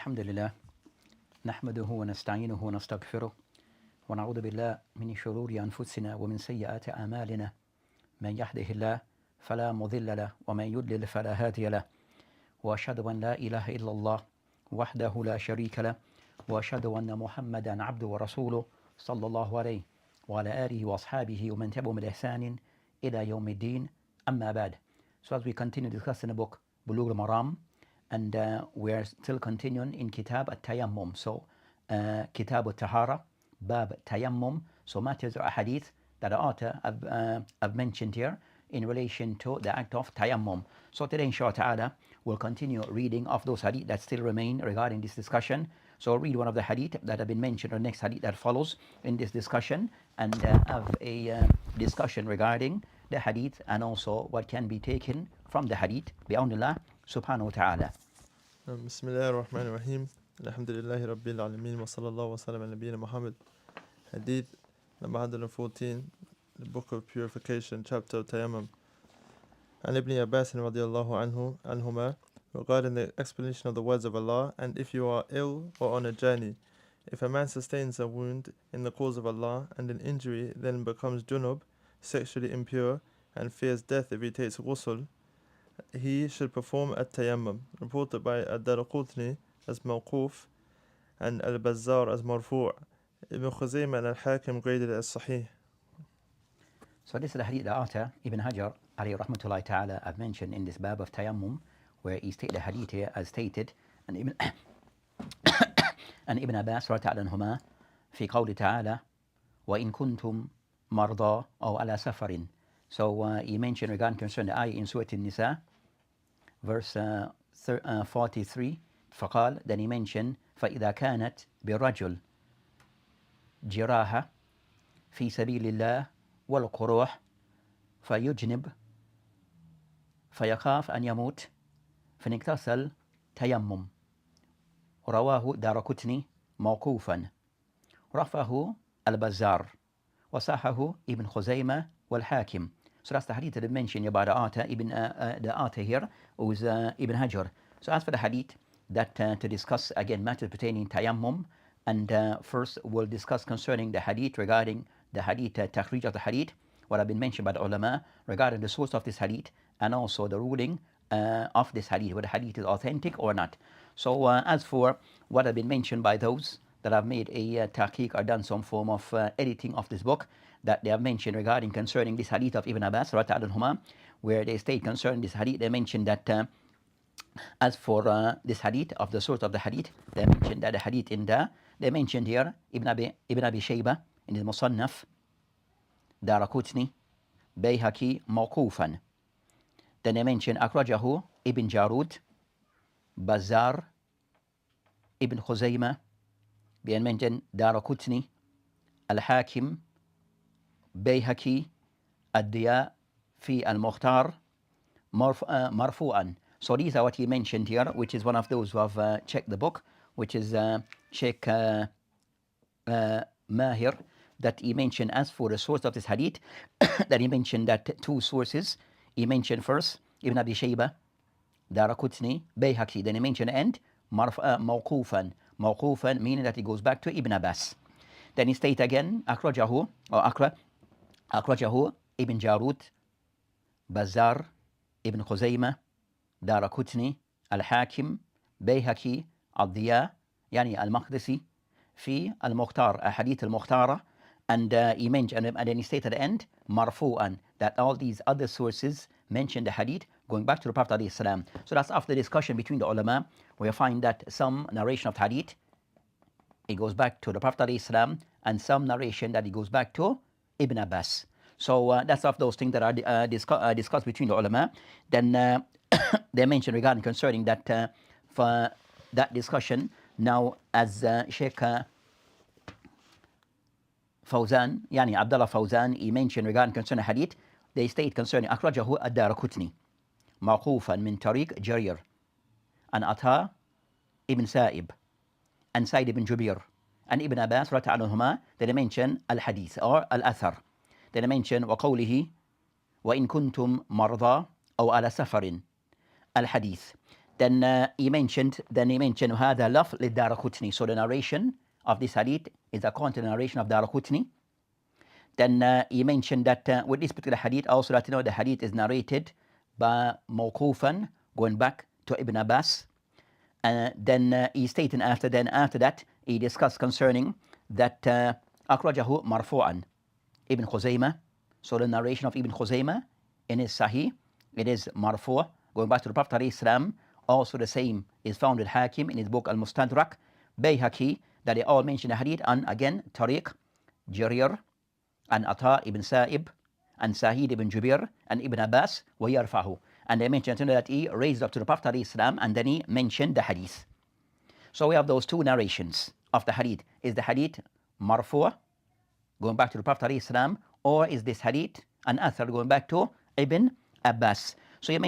الحمد لله نحمده ونستعينه ونستغفره ونعوذ بالله من شرور أنفسنا ومن سيئات أعمالنا من يهده الله فلا مضل له ومن يضلل فلا هادي له وأشهد أن لا إله إلا الله وحده لا شريك له وأشهد أن محمدا عبده ورسوله صلى الله عليه وعلى آله وأصحابه ومن تبعهم بإحسان إلى يوم الدين أما بعد. So as we continue discussing the book Bulugh Al-Maram, and we are still continuing in Kitab Tayammum. So Kitab Tahara, Bab Tayammum. So matters or hadith that the author have mentioned here in relation to the act of Tayammum. So today inshallah ta'ala we'll continue reading of those hadith that still remain regarding this discussion. So I'll read one of the hadith that have been mentioned, or next hadith that follows in this discussion, and have a discussion regarding the hadith and also what can be taken from the hadith bi'awnillah subhanahu wa ta'ala. Bismillah ar-Rahman ar-Rahim. Alhamdulillahi Rabbil Alameen wa sallallahu wa sallam ala nabiyyina Muhammad. Hadith number 114, the book of Purification, chapter of Tayammum. And Ibn Abbas radiallahu anhuma, regarding the explanation of the words of Allah: and if you are ill or on a journey, if a man sustains a wound in the cause of Allah and an injury then becomes junub, sexually impure, and fears death if he takes ghusl, he should perform At-Tayammum, reported by Ad Daraqutni as Mawquf and Al-Bazzar as Marfu. Ibn Khuzaima and Al-Hakim graded it as Sahih. So this is the hadith the author Ibn Hajar alayhi rahmatullahi ta'ala have mentioned in this bab of Tayammum, where he stated the hadith here as stated, and Ibn Abbas radiyallahu anhuma fi qawli ta'ala wa in kuntum marda aw ala safarin. So he mentioned regarding concerning the ayah in Surah an-Nisa, verse 43, فقال, then he mentioned فإذا كانت برجل جراحة في سبيل الله والقروح فيجنب فيخاف أن يموت فنغتسل تيمم. رواه دارقطني موقوفا رفعه البزار وصححه ابن خزيمة والحاكم. So that's the hadith that I mentioned about the author here, who is Ibn Hajar. So as for the hadith that to discuss again matters pertaining to Tayammum, and first we'll discuss concerning the hadith regarding the hadith, takhrij of the hadith, what have been mentioned by the ulama regarding the source of this hadith, and also the ruling of this hadith, whether the hadith is authentic or not. So as for what have been mentioned by those that have made a tahqiq or done some form of editing of this book, that they have mentioned regarding concerning this hadith of Ibn Abbas radiyallahu anhuma, where they state concerning this hadith, they mentioned that as for this hadith of the source of the hadith, they mentioned that the hadith they mentioned here Ibn Abi Shayba in his Musannaf, Daraqutni, Bayhaqi Mawqufan. Then they mentioned Akhrajahu Ibn Jarud, Bazzar, Ibn Khuzaima, being mentioned Daraqutni, Al-Hakim, Bayhaqi, Ad-Diya fi Al-Mukhtar, Marfu'an. So these are what he mentioned here, which is one of those who have checked the book, which is Sheikh Mahir, that he mentioned as for the source of this hadith, that he mentioned that two sources. He mentioned first Ibn Abi Shayba, Daraqutni, Bayhaqi, then he mentioned and Mawqufan. Mawqufan meaning that it goes back to Ibn Abbas. Then he state again, Akhrajahu Ibn Jarud, Bazzar, Ibn Khuzaima, Daraqutni, Al-Hakim, Bayhaqi, Ad-Diya, yani Al-Maqdisi, fi Al-Mukhtar, Hadith Al-Mukhtara, and he mentioned, and then he stated at the end, Marfu'an, that all these other sources mention the hadith going back to the Prophet ﷺ. So that's after the discussion between the ulama, where you find that some narration of hadith, it goes back to the Prophet ﷺ, and some narration that it goes back to Ibn Abbas. So that's of those things that are discussed between the ulama. Then they mentioned regarding concerning that for that discussion, now as Sheikh Fawzan, yani Abdullah Fawzan, he mentioned regarding concerning hadith, they state concerning Akhrajahu Ad Daraqutni Mawqufan min Tariq Jarir and Ata ibn Sa'ib and Sa'id ibn Jubair and Ibn Abbas radiyallahu anhuma, they mention al-hadith or al-athar. They mention وقوله وإن كنتم مرضى أو على سفر al-hadith. Then he mentioned هذا لفظ للدارقطني. So the narration of this hadith is according to the narration of Daraqutni. Then he mentioned that with this particular hadith, also that the hadith is narrated by Mawqufan, going back to Ibn Abbas. Then he stated after that he discussed concerning that akhrajahu marfu'an Ibn Khuzaima. So the narration of Ibn Khuzaima in his Sahih, it is Marfu', going back to the Prophet ﷺ. Also the same is found with Hakim in his book Al-Mustadrak, Bayhaqi, that they all mention the hadith, and again Tariq, Jarir, and Ata ibn Sa'ib, and Sa'id ibn Jubair, and Ibn Abbas, wa yarfahu. And they mentioned that he raised up to the Prophet ﷺ, and then he mentioned the hadith. So we have those two narrations of the hadith. Is the hadith Marfu', going back to the Prophet ﷺ, or is this hadith an athar going back to Ibn Abbas? So they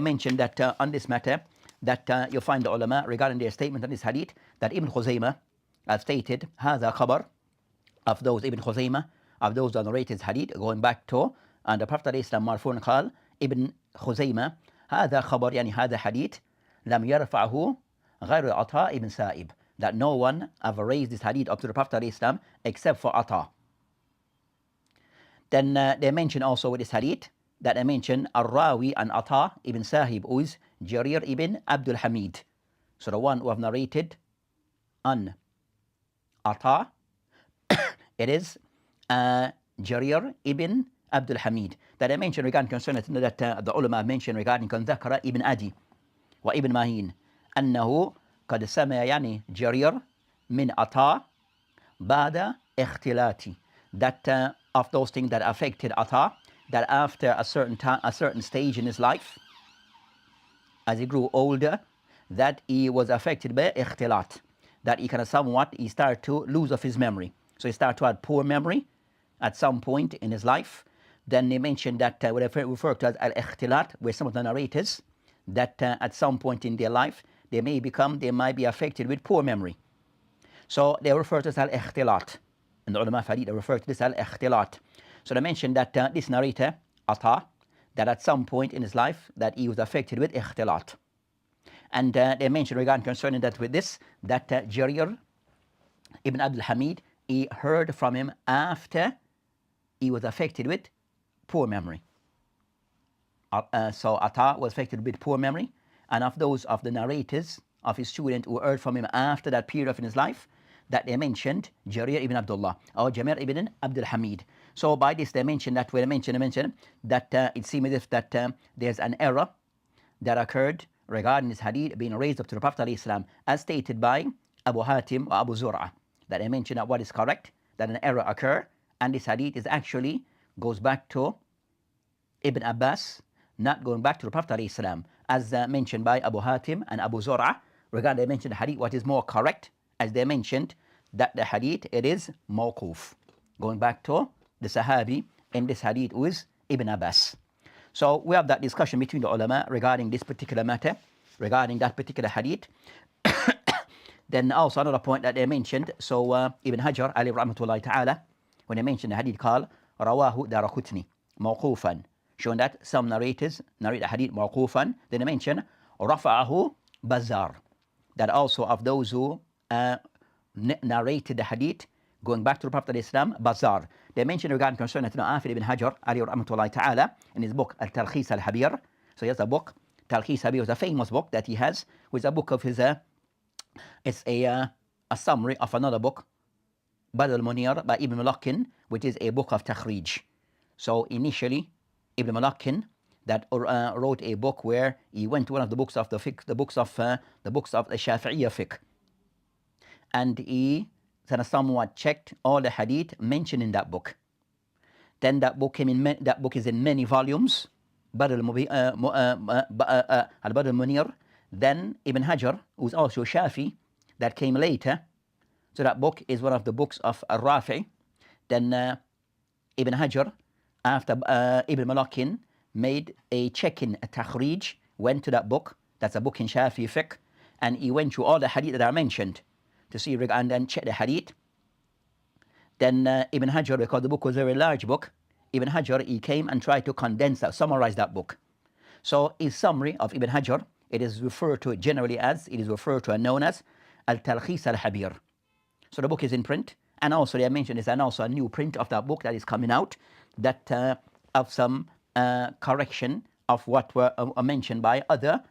mentioned that on this matter, that you find the ulama regarding their statement on this hadith, that Ibn Khuzaima has stated هذا خبر of those Ibn Khuzaima, of those that narrated hadith, going back to, and the Prophet ﷺ مرفوع قال Ibn Khuzaima هذا خبر يعني هذا hadith لم يرفعه غير عطاء ibn Sa'ib, that no one ever raised this hadith up to the Prophet ﷺ except for Ata. Then they mention also with this hadith that I mentioned Ar-Rawi and Ata ibn Sahib, who is Jarir ibn Abdul Hamid. So the one who have narrated on Ata, it is Jarir ibn Abdul Hamid. That I mentioned regarding concerning that the ulama mentioned regarding ذكر ibn Adi wa ibn Mahin أنه قد سمع يعني جرير من عطاء بعد اختلاطي, that of those things that affected Ata, that after a certain time, a certain stage in his life, as he grew older, that he was affected by ikhtilat, that he kind of he started to lose of his memory. So he started to have poor memory at some point in his life. Then they mentioned that what I refer to as al-ikhtilat, where some of the narrators, that at some point in their life, they might be affected with poor memory. So they refer to this al-ikhtilat. In the ulama hadith, they refer to this al-ikhtilat. So they mentioned that this narrator, Ata, that at some point in his life, that he was affected with ikhtilat. And they mentioned regarding concerning that with this, that Jarir ibn Abdul Hamid, he heard from him after he was affected with poor memory. So Ata was affected with poor memory, and of those of the narrators of his student who heard from him after that period of his life, that they mentioned Jarir ibn Abdullah or Jamir ibn Abdul Hamid. So by this they mentioned that that it seems as if that there's an error that occurred regarding this hadith being raised up to the Prophet ﷺ, as stated by Abu Hatim or Abu Zur'a. That they mentioned that what is correct, that an error occurred, and this hadith is actually goes back to Ibn Abbas, not going back to the Prophet ﷺ, as mentioned by Abu Hatim and Abu Zur'a. Regarding they mentioned the hadith, what is more correct, as they mentioned that the hadith, it is Mawquf, going back to the Sahabi in this hadith who is Ibn Abbas. So we have that discussion between the ulama regarding this particular matter, regarding that particular hadith. Then also another point that they mentioned, so Ibn Hajar alayhi rahmatullahi ta'ala, when they mentioned the hadith called Rawahu Daraqutni Mawqufan, showing that some narrators narrate the hadith Mawqufan. Then they mention Rafa'ahu Bazzar, that also of those who narrated the hadith going back to the Prophet ﷺ, Bazzar. They mentioned regarding concerning Afid ibn Hajar alayhi rahmatullahi ta'ala in his book Al-Talkhis Al-Habir. So he has a book, Talkhis Habir is a famous book that he has, which is a book of his, it's a summary of another book, Badr al-Munir by Ibn Malakhin, which is a book of Takhrij. So initially, Ibn Malakhin that wrote a book where he went to one of the books of the fiqh, the books of the Shafi'iyya fiqh, and he somewhat checked all the hadith mentioned in that book. Then that book is in many volumes, Badr al-Munir. Then Ibn Hajar, who's also Shafi, that came later. So that book is one of the books of Al-Rafi. Then Ibn Hajar, after Ibn Malakhin, made a check-in, a takhrij, went to that book, that's a book in Shafi fiqh, and he went through all the hadith that are mentioned to see and then check the hadith. Then Ibn Hajar, because the book was a very large book, Ibn Hajar, he came and tried to condense that, summarize that book. So his summary of Ibn Hajar, it is referred to generally as, it is referred to and known as Al-Talkhis Al-Habir. So the book is in print, and also they mentioned this, and also a new print of that book that is coming out, that of some correction of what were mentioned by other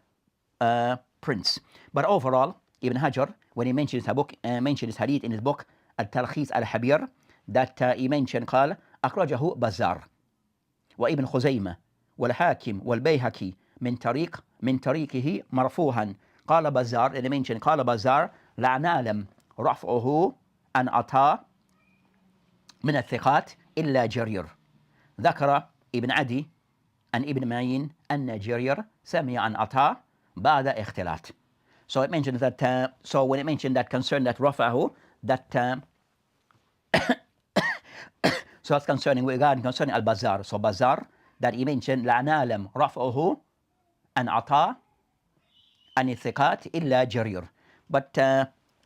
prints. But overall, Ibn Hajar, when he mentions a book, mentioned this hadith in his book Al-Talkhis Al-Habir, that he mentioned قال أخرجه بزار وابن خزيمة والحاكم والبيهقي من طريقه مرفوعا قال بزار, and he mentioned قال بزار لا نعلم رفعه عن عطاء من الثقات إلا جرير ذكر ابن عدي عن ابن معين أن جرير سمع عن عطاء بعد اختلاط. So it mentions that, so when it mentioned that concern that رفعه, that so that's concerning Al-Bazzar. So Bazzar, that he mentioned لا نعلم رفعه عن عطاء عن الثقات إلا جرير. But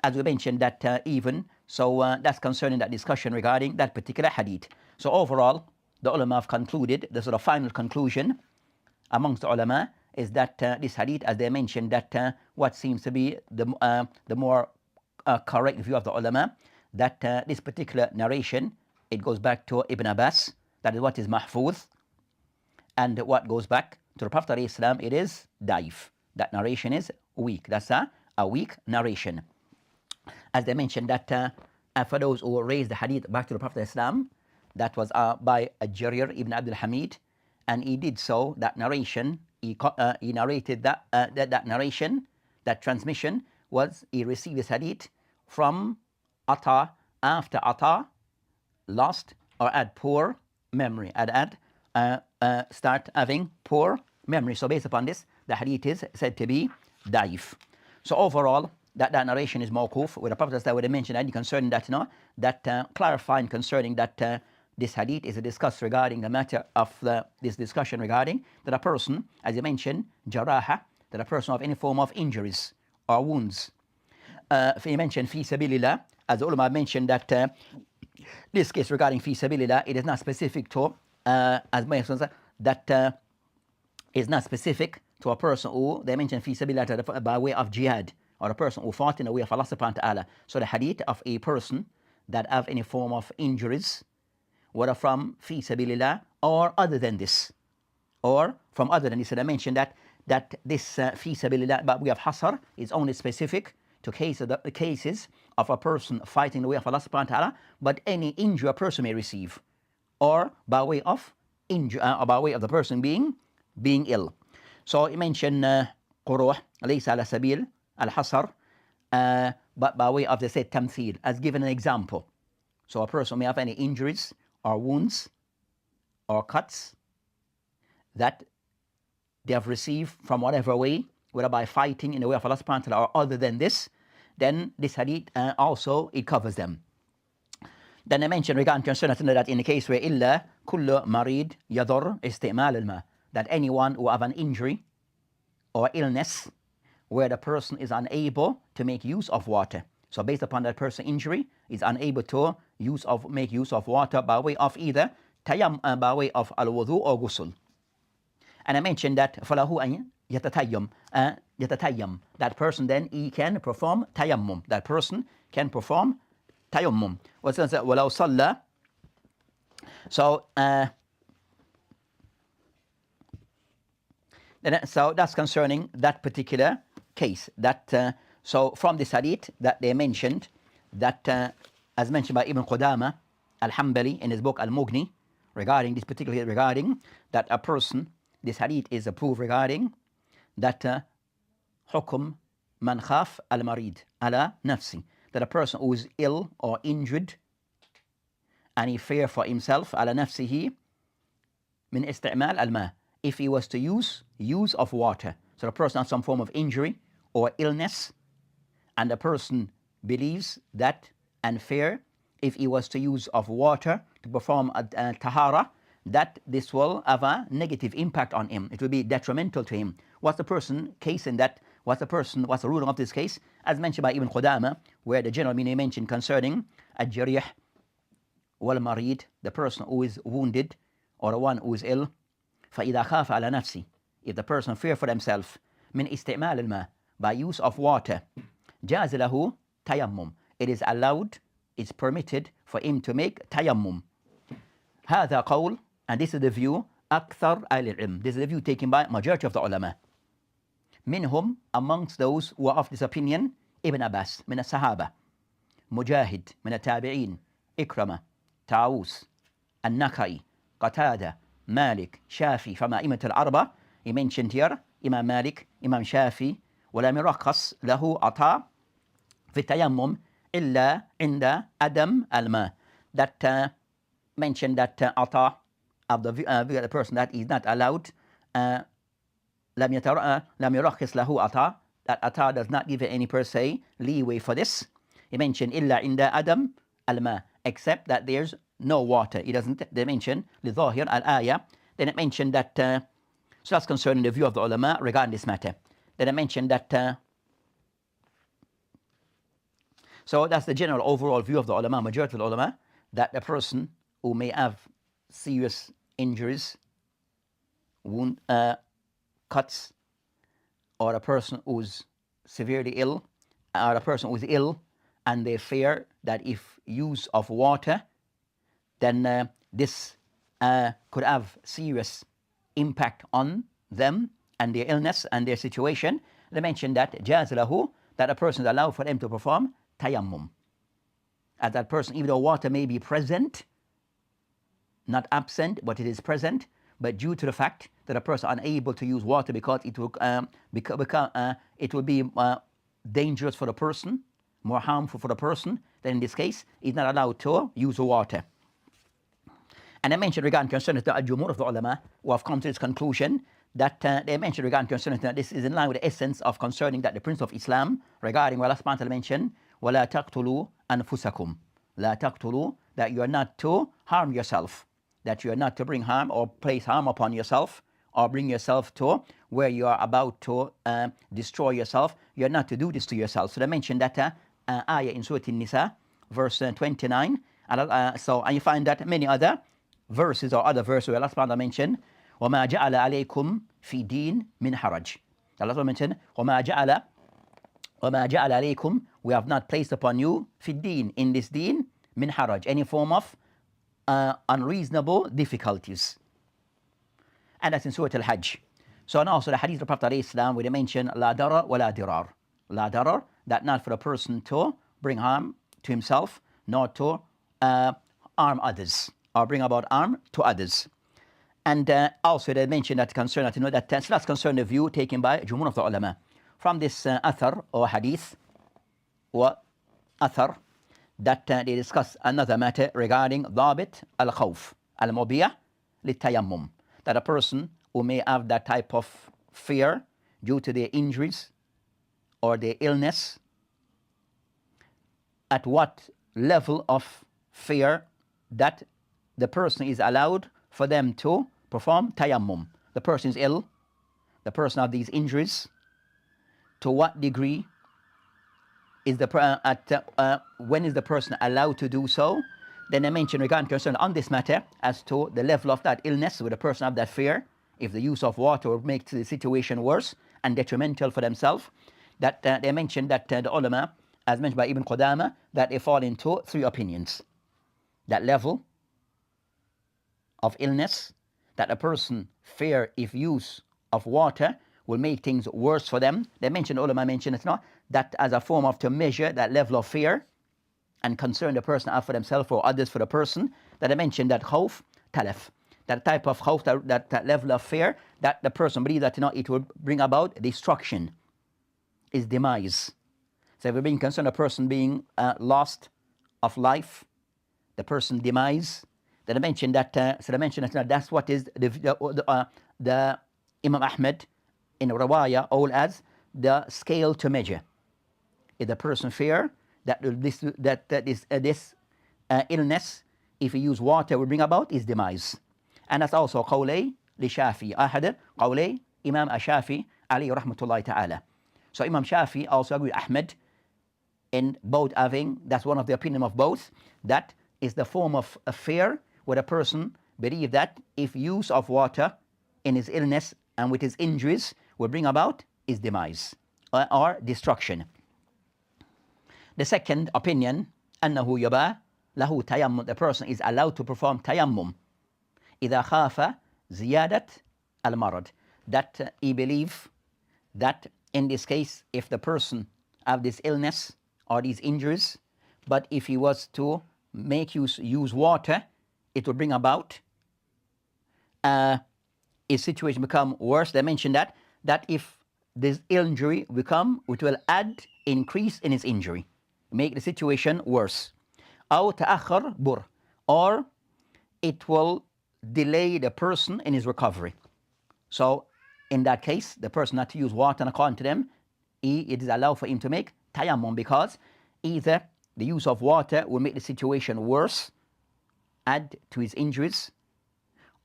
as we mentioned that even, so that's concerning that discussion regarding that particular hadith. So overall, the ulama have concluded, the sort of final conclusion amongst the ulama is that this hadith, as they mentioned, that what seems to be the more correct view of the ulama, that this particular narration, it goes back to Ibn Abbas, that is what is mahfuz, and what goes back to the Prophet ﷺ, it is daif. That narration is weak. That's a weak narration. As they mentioned that for those who raised the hadith back to the Prophet ﷺ, that was by Jarir ibn Abdul Hamid, and he did so, that narration, he narrated that narration, that transmission was, he received this hadith from Atta, after Atta lost or had poor memory, start having poor memory. So based upon this, the hadith is said to be daif. So overall, that narration is mawquf, where the Prophet would have mentioned that concerning that, that clarifying concerning that this hadith is a discuss regarding the matter of this discussion regarding that a person, as you mentioned, jaraha, that a person of any form of injuries or wounds. He mentioned fi sabilillah, as the ulama mentioned that this case regarding fi sabilillah, it is not specific to, as mentioned, that is not specific to a person who, they mentioned fi sabilillah by way of jihad, or a person who fought in the way of Allah subhanahu wa ta'ala. So the hadith of a person that have any form of injuries, whether from fi sabilillah or other than this, or from other than this. And I mentioned that this fi sabilillah, but we have hasar, is only specific to cases of a person fighting the way of Allah subhanahu wa ta'ala, but any injury a person may receive, or by way of injury, or by way of the person being ill. So he mentioned quruh, laysa ala sabil al-hasar, but by way of the said tamthil, as given an example. So a person may have any injuries or wounds or cuts that they have received from whatever way, whether by fighting in the way of Allah subhanahu wa ta'ala or other than this, then this hadith also, it covers them. Then I mentioned regarding concern that in the case where illa kullu marid yadur isti'mal al-ma, that anyone who have an injury or illness where the person is unable to make use of water. So based upon that person injury, is unable to make use of water by way of either by way of al-wudu or ghusl. And I mentioned that falahu an yatatayyam, that person then he can perform tayammum. That person can perform tayammum. What's that? Walau salla. So so that's concerning that particular case. That so from this hadith that they mentioned, that as mentioned by Ibn Qudama Al-Hanbali in his book Al-Mughni, regarding this particular, regarding that a person, this hadith is approved regarding that hukum man khaf al-marid ala nafsi, that a person who is ill or injured and he fear for himself ala nafsihi min isti'mal al-ma, if he was to use of water. So the person has some form of injury or illness, and the person believes that and fear if he was to use of water to perform a tahara, that this will have a negative impact on him. It will be detrimental to him. What's the person case in that? What's the ruling of this case? As mentioned by Ibn Qudama, where the general meaning mentioned concerning al-jarih wal-marid, the person who is wounded or the one who is ill. فَإِذَا خَافَ عَلَى نَفْسِ, if the person fear for themselves, من استعمال الماء, by use of water, جاز له تيمم, it is allowed, it's permitted for him to make tayammum. هذا قول, and this is the view, أكثر أهل العلم, this is the view taken by majority of the ulama. منهم, amongst those who are of this opinion, Ibn Abbas من الصحابة, مجاهد من التابعين, إكرمة, طاووس, النخعي, قتادة, مالك, شافي, from أئمة الأربعة. He mentioned here Imam Malik, Imam Shafi, ولم يرخص له عطاء في التيمم إلا عند عدم الماء. That mentioned that عطاء of the person that is not allowed, لم يرخص له عطاء, that عطاء does not give any per se leeway for this. He mentioned إلا عند عدم الماء, except that there's no water. He doesn't, they mention لظاهر الآية. Then it mentioned that, so that's concerning the view of the ulama regarding this matter. Then I mentioned that, so that's the general overall view of the ulama, majority of the ulama, that a person who may have serious injuries, wound, cuts, or a person who's severely ill, or a person who's ill, and they fear that if use of water, then this could have serious impact on them and their illness and their situation. They mentioned that جاز له, that a person is allowed for them to perform tayammum. As that person, even though water may be present, not absent, but it is present, but due to the fact that a person is unable to use water because it will be dangerous for the person, more harmful for the person, then in this case, he's not allowed to use the water. And I mentioned regarding concerning the jumhur of the ulama who have come to this conclusion that they mentioned regarding concerning that this is in line with the essence of concerning that the principle of Islam regarding what Allah subhanahu wa ta'ala mentioned, وَلَا تَقْتُلُوا أَنفُسَكُمْ, لَا تَقْتُلُوا, that you are not to harm yourself, that you are not to bring harm or place harm upon yourself or bring yourself to where you are about to destroy yourself. You are not to do this to yourself. So they mentioned that ayah in Surah an-Nisa, verse 29, and you find that many other verses or other verses where Allah subhanahu wa ta'ala mentioned وَمَا جَعَلَ عَلَيْكُمْ فِي دِينٍ مِنْ حَرَجٍ. Allah mentioned وَمَا جَعَلَ عَلَيْكُمْ, we have not placed upon you فِي الدِّينِ, in this deen, min haraj, any form of unreasonable difficulties. And that's in Surah Al-Hajj. So and also the hadith of the Prophet ﷺ where they mention la darar wa la dirar. La darar, that not for a person to bring harm to himself, nor to harm others, or bring about harm to others. And also they mentioned that concern, that, that so that's concerned the view taken by Jumhur of the ulama. From this athar or hadith, or athar, that they discuss another matter regarding ضابط الخوف المبيح للتيمم, that a person who may have that type of fear due to their injuries or their illness, at what level of fear that the person is allowed for them to perform tayammum. The person is ill, the person has these injuries, to what degree is when is the person allowed to do so? Then I mentioned regarding concern on this matter as to the level of that illness with the person have that fear, if the use of water will make the situation worse and detrimental for themselves. That they mentioned that the ulama, as mentioned by Ibn Qudama, that they fall into three opinions. That level of illness, that a person fear if use of water will make things worse for them. They mentioned, ulama mentioned it not, that as a form of to measure that level of fear and concern the person have for themselves or others for the person, that I mentioned that khawf, talaf, that type of khawf, that level of fear, that the person believes that it will bring about destruction, is demise. So if we're being concerned a person being lost of life, the person demise, then I mentioned that, that's what is the Imam Ahmed in Rawaya all as the scale to measure. If the person fear that this illness, if he use water, will bring about his demise. And that's also qawlay li Shafi, ahad qawlay Imam Shafi alayhi rahmatullahi ta'ala. So Imam Shafi also agree with Ahmed in both having, that's one of the opinion of both, that is the form of a fear where a person believe that if use of water in his illness and with his injuries will bring about his demise or destruction. The second opinion, أنه يباح له تيمم, the person is allowed to perform tayammum إذا خاف زيادة المرض, that he believe that in this case, if the person have this illness or these injuries, but if he was to make use water, it would bring about his situation become worse. They mentioned that if this injury become, it will increase in his injury, make the situation worse. أو تأخر بر, or it will delay the person in his recovery. So in that case, the person not to use water, and according to them, it is allowed for him to make tayammum, because either the use of water will make the situation worse, add to his injuries,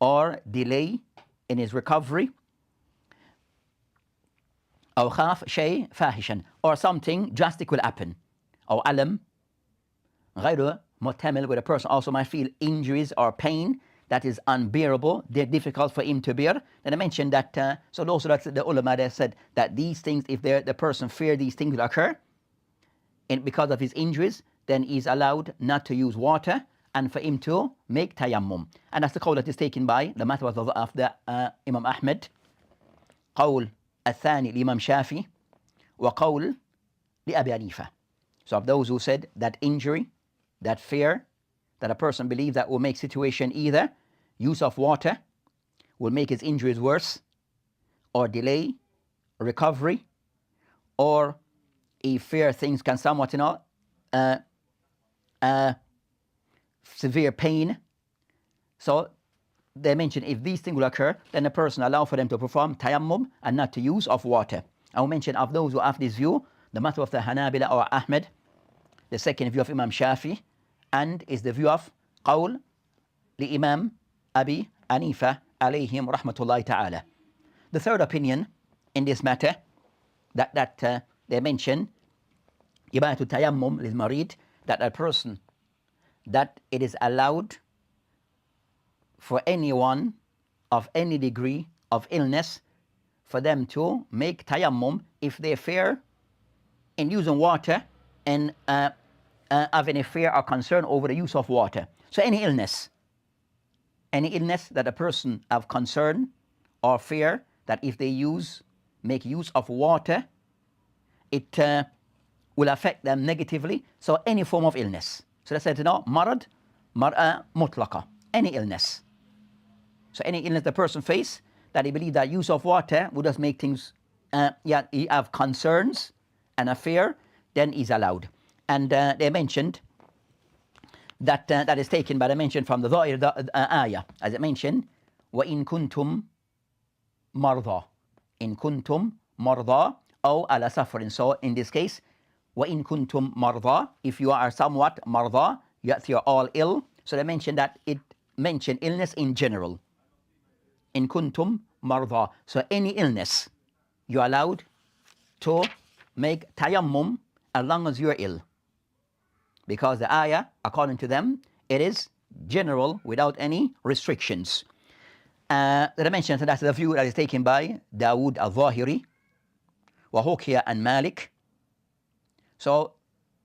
or delay in his recovery. أو خاف شيء فاحشا, or something drastic will happen. أو ألم غير محتمل, where the person also might feel injuries or pain that is unbearable, they're difficult for him to bear. Then I mentioned that, so also that's the ulama that said that these things, if the person fear these things will occur, and because of his injuries, then he's allowed not to use water and for him to make tayammum. And that's the call that is taken by the matter of the Imam Ahmed, قول الثاني لإمام شافعي وقول لأبي حنيفة. So of those who said that injury, that fear, that a person believes that will make situation either use of water will make his injuries worse, or delay recovery, or he fear things can somewhat, severe pain. So they mention if these things will occur, then the person allow for them to perform tayammum and not to use of water. I will mention of those who have this view, the matter of the Hanabila or Ahmed, the second view of Imam Shafi, and is the view of قول لإمام أبي حنيفة عليهم رحمة الله تعالى. The third opinion in this matter that they mention إباحة التيمم للمريض, that a person, that it is allowed for anyone of any degree of illness for them to make tayammum if they fear in using water and have any fear or concern over the use of water. So any illness that a person have concern or fear that if they make use of water, it will affect them negatively. So any form of illness. So they said, marad, mar'a mutlaqa, any illness. So any illness the person face, that he believes that use of water would just make things, he have concerns and a fear, then is allowed. And they mentioned that that is taken by the mention from the Dha'ir ayah, as it mentioned, وَإِن كُنْتُمْ مَرْضَى, إِن كُنْتُمْ مَرْضَى أو على سفر. So in this case, وَإِن كُنْتُمْ مَرْضَى, if you are somewhat marḍā, you're all ill. So they mentioned that it mentioned illness in general. In kuntum marḍā. So any illness, you're allowed to make tayammum as long as you're ill. Because the ayah, according to them, it is general without any restrictions. That I mentioned, so that's the view that is taken by Dawood al-Zahiri, وحكي عن Malik. So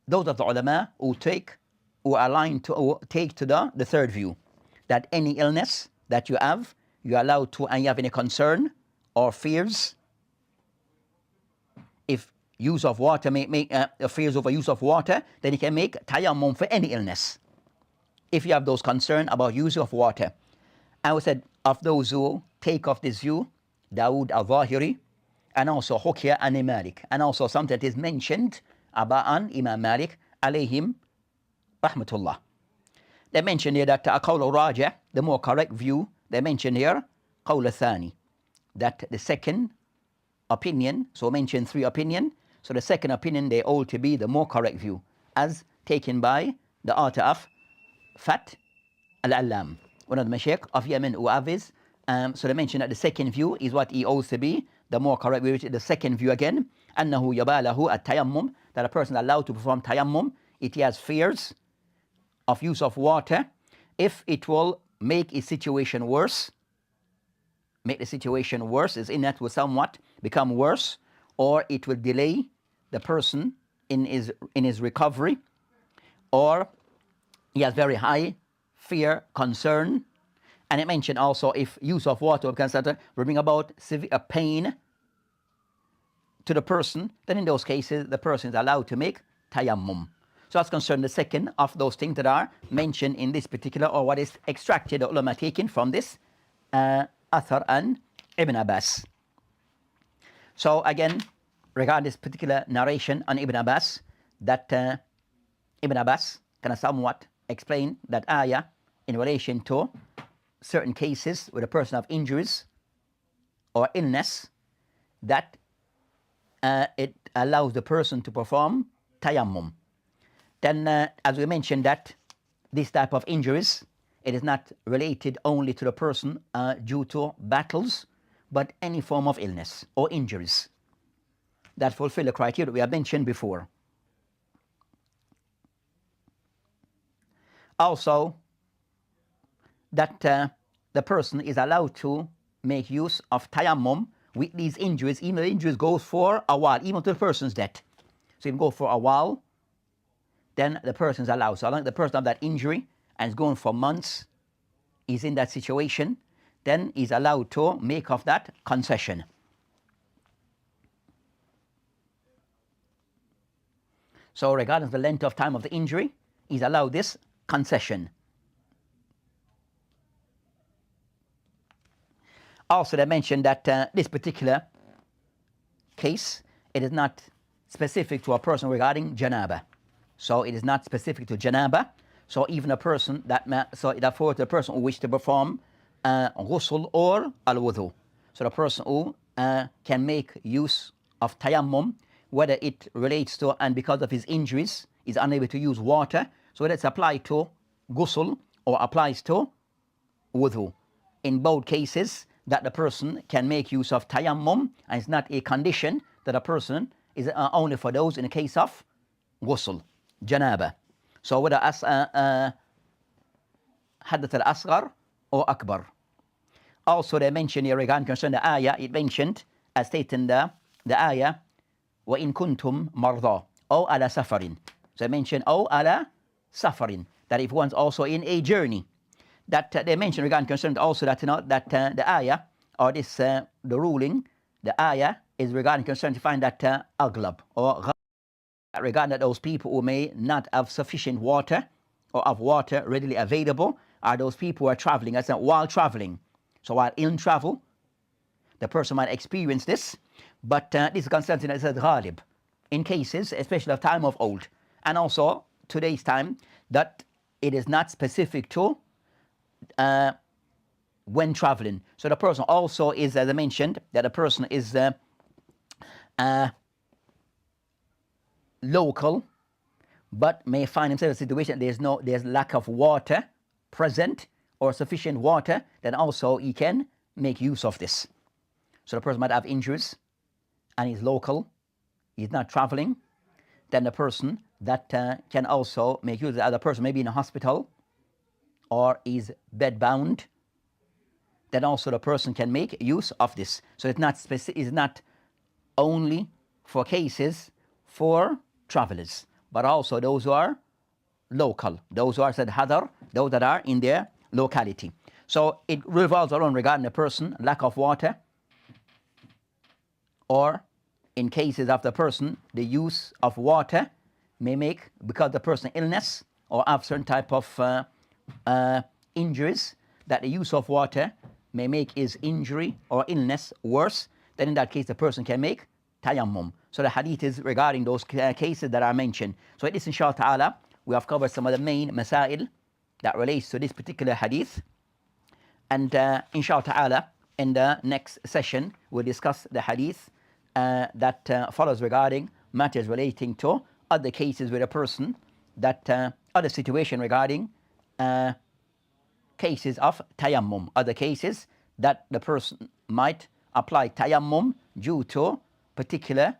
those of the ulama who are aligned to take to the third view, that any illness that you have, you're allowed to, and you have any concern or fears, if use of water make fears over use of water, then you can make tayammum for any illness, if you have those concerns about use of water. And we said of those who take off this view, Dawood al-Zahiri, and also Hukya and Malik, and also something that is mentioned about Imam Malik alayhim rahmatullah. They mention here that qawl al-Raji', the more correct view, they mention here qawl al-Thani, that the second opinion, so mention three opinion, so the second opinion they all to be the more correct view, as taken by the author of Fat al-Allam, one of the Mashaykh of Yemen who have this. So they mention that the second view is what he holds to be the more correct view. The second view again, أنه يباله التيمم, that a person is allowed to perform tayammum if he has fears of use of water, if it will make his situation worse, make the situation worse, is in that will somewhat become worse, or it will delay the person in his recovery, or he has very high fear, concern. And it mentioned also if use of water will bring about severe pain to the person, then in those cases the person is allowed to make tayammum. So that's concerned the second of those things that are mentioned in this particular, or what is extracted, the ulama taken from this Athar and Ibn Abbas. So again, regarding this particular narration on Ibn Abbas, that Ibn Abbas kind of somewhat explain that ayah in relation to certain cases where a person have injuries or illness, that it allows the person to perform tayammum. Then, as we mentioned, that this type of injuries, it is not related only to the person due to battles, but any form of illness or injuries that fulfill the criteria that we have mentioned before. Also, that the person is allowed to make use of tayammum with these injuries, even the injuries goes for a while, even to the person's death. So if it go for a while, then the person is allowed. So long as the person have that injury and is going for months, is in that situation, then is allowed to make of that concession. So regardless of the length of time of the injury, is allowed this concession. Also, they mentioned that this particular case, it is not specific to a person regarding janaba. So it is not specific to janaba. So even a person so therefore the person who wishes to perform ghusl or al-wudu. So the person who can make use of tayammum, whether it relates to, and because of his injuries, is unable to use water. So whether it's applied to ghusl or applies to wudu. In both cases, that the person can make use of tayammum, and it's not a condition that a person is only for those in the case of ghusl, janaba. So whether as hadath al-asghar or akbar. Also they mention here regarding concerning the ayah, it mentioned, as stated in the ayah, وَإِن كُنْتُمْ مَرْضَى أو على سفر. So they mention أو على سفر, that if one's also in a journey. That they mention regarding concerning also that that the ayah, or this the ruling, the ayah is regarding concern to find that aglab or regarding that those people who may not have sufficient water or have water readily available are those people who are traveling. As while traveling, so while in travel, the person might experience this, but this is concerned as a ghalib in cases, especially of time of old, and also today's time, that it is not specific to when traveling. So the person also is, as I mentioned, that the person is local, but may find himself in a situation there's lack of water present or sufficient water, then also he can make use of this. So the person might have injuries and he's local, he's not traveling, then the person that can also make use of the other person, maybe in a hospital or is bedbound, then also the person can make use of this. So it's not only for cases for travelers, but also those who are local, those who are said hadar, those that are in their locality. So it revolves around regarding the person, lack of water, or in cases of the person, the use of water may make, because the person illness or have certain type of injuries, that the use of water may make his injury or illness worse, then in that case the person can make tayammum. So the hadith is regarding those cases that are mentioned. So in this, inshallah ta'ala, we have covered some of the main masail that relates to this particular hadith. And inshallah ta'ala, in the next session, we'll discuss the hadith that follows regarding matters relating to other cases with a person, that other situation regarding cases of tayammum, other cases that the person might apply tayammum due to particular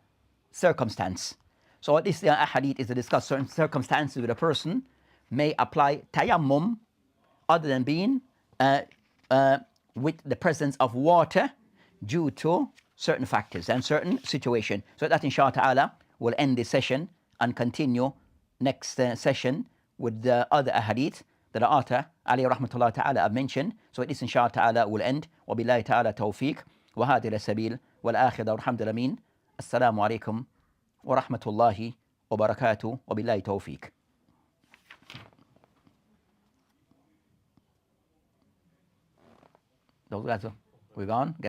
circumstance. So this hadith is to discuss certain circumstances where a person may apply tayammum other than being with the presence of water due to certain factors and certain situation. So that inshallah ta'ala will end this session and continue next session with the other ahadith that the author alayhi rahmatullah ta'ala have mentioned. So this inshallah ta'ala will end. وبالله تعالى توفيق وهذه السبيل والآخرة والحمد لله. السلام عليكم ورحمة الله وبركاته وبالله توفيق. Those guys, we gone?